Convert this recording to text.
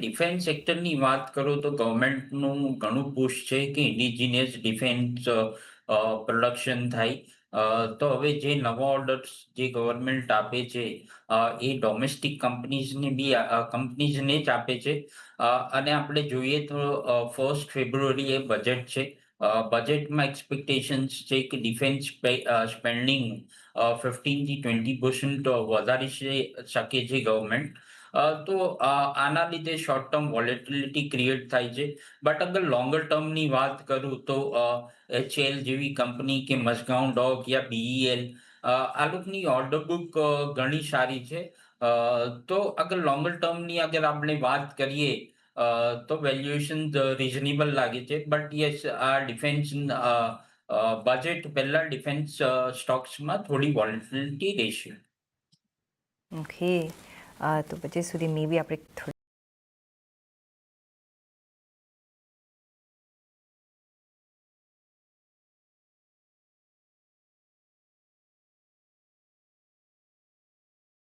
Defence સેક્ટરની વાત કરો તો ગવર્મેન્ટનું ઘણું પુશ છે કે ઇન્ડિજિનિયસ ડિફેન્સ પ્રોડક્શન થાય. તો હવે જે નવા ઓર્ડર્સ જે ગવર્મેન્ટ આપે છે એ ડોમેસ્ટિક કંપનીઝને જ આપે છે. અને આપણે જોઈએ તો 1 ફેબ્રુઆરી એ બજેટ છે. બજેટમાં એક્સપેક્ટેશન્સ છે કે ડિફેન્સ સ્પેન્ડિંગ 15% થી 20% વધારી શકે છે ગવર્મેન્ટ. તો આના લીધે શોર્ટ ટર્મ વોલેટિલિટી ક્રિએટ થાય છે. બટ અગર લોંગર ટર્મની વાત કરું તો HAL જેવી કંપની કે મઝગાંવ ડોક યા BEL આ લોકોની ઓર્ડર બુક ઘણી સારી છે. તો અગર લોંગર ટર્મની અગર આપણે વાત કરીએ તો વેલ્યુએશન રિઝનેબલ લાગે છે. બટ યસ આ ડિફેન્સ બજેટ પહેલા ડિફેન્સ સ્ટોક્સમાં થોડી વોલેટિલિટી રહેશે. ઓકે, તો પછી સુધી મે બી આપણે